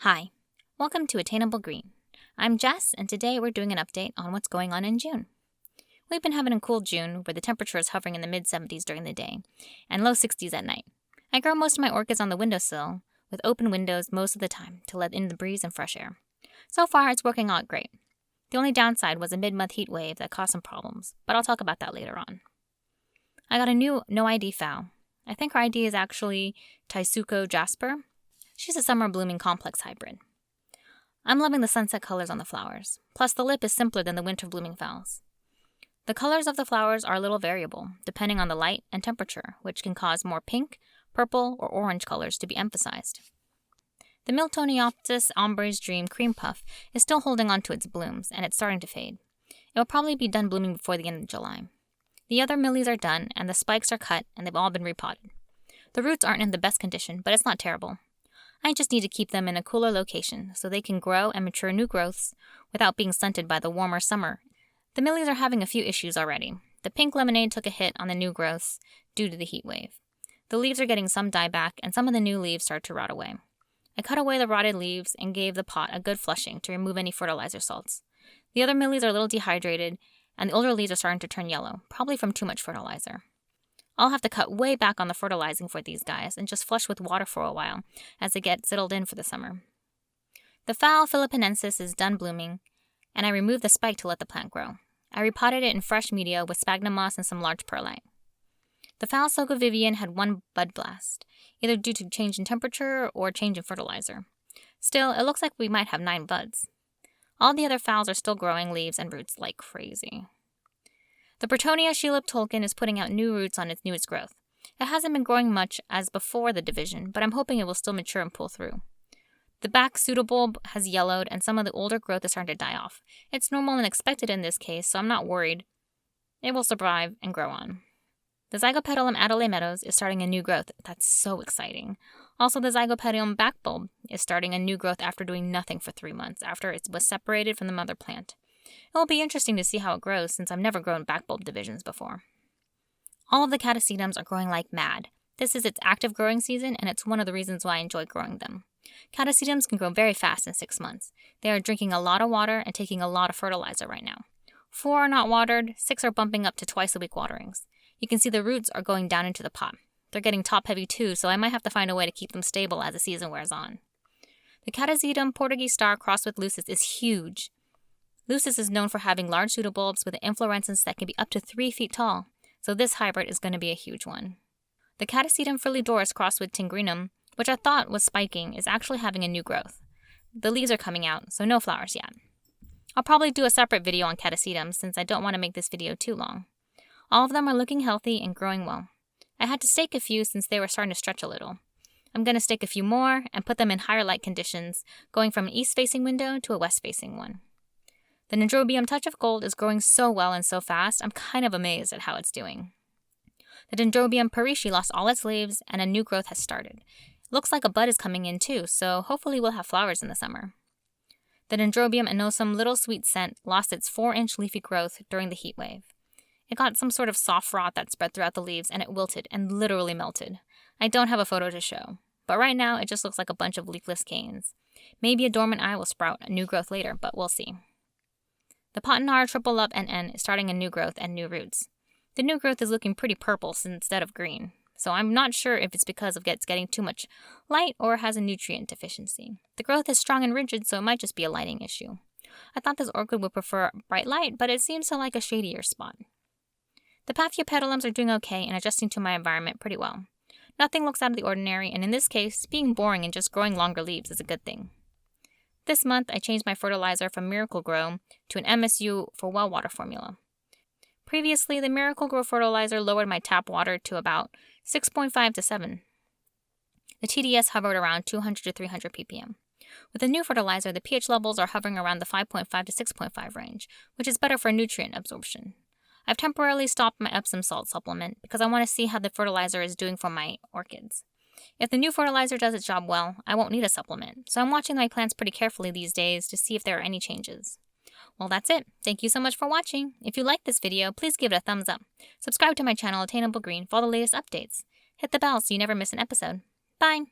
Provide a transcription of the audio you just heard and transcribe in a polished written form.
Hi, welcome to Attainable Green. I'm Jess, and today we're doing an update on what's going on in June. We've been having a cool June where the temperature is hovering in the mid-70s during the day and low 60s at night. I grow most of my orchids on the windowsill with open windows most of the time to let in the breeze and fresh air. So far, it's working out great. The only downside was a mid-month heat wave that caused some problems, but I'll talk about that later on. I got a new NOID fowl. I think her ID is actually Taisuco Jasper. She's a summer blooming complex hybrid. I'm loving the sunset colors on the flowers, plus the lip is simpler than the winter blooming fowls. The colors of the flowers are a little variable, depending on the light and temperature, which can cause more pink, purple, or orange colors to be emphasized. The Miltoniopsis Ambre's Dream Cream Puff is still holding on to its blooms, and it's starting to fade. It will probably be done blooming before the end of July. The other millies are done, and the spikes are cut, and they've all been repotted. The roots aren't in the best condition, but it's not terrible. I just need to keep them in a cooler location so they can grow and mature new growths without being stunted by the warmer summer. The millies are having a few issues already. The pink lemonade took a hit on the new growths due to the heat wave. The leaves are getting some dieback and some of the new leaves start to rot away. I cut away the rotted leaves and gave the pot a good flushing to remove any fertilizer salts. The other millies are a little dehydrated and the older leaves are starting to turn yellow, probably from too much fertilizer. I'll have to cut way back on the fertilizing for these guys and just flush with water for a while as they get settled in for the summer. The Phalaenopsis Philippinensis is done blooming, and I removed the spike to let the plant grow. I repotted it in fresh media with sphagnum moss and some large perlite. The Sogo Vivien had one bud blast, either due to change in temperature or change in fertilizer. Still, it looks like we might have 9 buds. All the other phals are still growing leaves and roots like crazy. The Bratonia Shelob Tolkien is putting out new roots on its newest growth. It hasn't been growing much as before the division, but I'm hoping it will still mature and pull through. The back pseudobulb has yellowed and some of the older growth is starting to die off. It's normal and expected in this case, so I'm not worried. It will survive and grow on. The Zygopetalum Adelaide Meadows is starting a new growth. That's so exciting. Also, the Zygopetalum back bulb is starting a new growth after doing nothing for 3 months after it was separated from the mother plant. It will be interesting to see how it grows since I've never grown back bulb divisions before. All of the Catasetums are growing like mad. This is its active growing season and it's one of the reasons why I enjoy growing them. Catasetums can grow very fast in 6 months. They are drinking a lot of water and taking a lot of fertilizer right now. 4 are not watered, 6 are bumping up to twice-a-week waterings. You can see the roots are going down into the pot. They're getting top-heavy too, so I might have to find a way to keep them stable as the season wears on. The Catasetum Portagee star crossed with Lucis is huge. Lucis is known for having large pseudobulbs with an inflorescence that can be up to 3 feet tall, so this hybrid is going to be a huge one. The Catasetum Frilly Dorris crossed with tigrinum, which I thought was spiking, is actually having a new growth. The leaves are coming out, so no flowers yet. I'll probably do a separate video on Catasetums since I don't want to make this video too long. All of them are looking healthy and growing well. I had to stake a few since they were starting to stretch a little. I'm going to stake a few more and put them in higher light conditions, going from an east-facing window to a west-facing one. The Dendrobium Touch of Gold is growing so well and so fast, I'm kind of amazed at how it's doing. The Dendrobium parishii lost all its leaves and a new growth has started. Looks like a bud is coming in too, so hopefully we'll have flowers in the summer. The Dendrobium anosmun Little Sweet Scent lost its 4-inch leafy growth during the heat wave. It got some sort of soft rot that spread throughout the leaves and it wilted and literally melted. I don't have a photo to show, but right now it just looks like a bunch of leafless canes. Maybe a dormant eye will sprout a new growth later, but we'll see. The Potinara Triple Up NN is starting a new growth and new roots. The new growth is looking pretty purple instead of green, so I'm not sure if it's because of it's getting too much light or has a nutrient deficiency. The growth is strong and rigid, so it might just be a lighting issue. I thought this orchid would prefer bright light, but it seems to like a shadier spot. The Paphiopedilums are doing okay and adjusting to my environment pretty well. Nothing looks out of the ordinary, and in this case, being boring and just growing longer leaves is a good thing. This month, I changed my fertilizer from Miracle Grow to an MSU for well water formula. Previously, the Miracle Grow fertilizer lowered my tap water to about 6.5 to 7. The TDS hovered around 200 to 300 ppm. With the new fertilizer, the pH levels are hovering around the 5.5 to 6.5 range, which is better for nutrient absorption. I've temporarily stopped my Epsom salt supplement because I want to see how the fertilizer is doing for my orchids. If the new fertilizer does its job well, I won't need a supplement, so I'm watching my plants pretty carefully these days to see if there are any changes. Well, that's it. Thank you so much for watching. If you liked this video, please give it a thumbs up. Subscribe to my channel, Attainable Green, for all the latest updates. Hit the bell so you never miss an episode. Bye!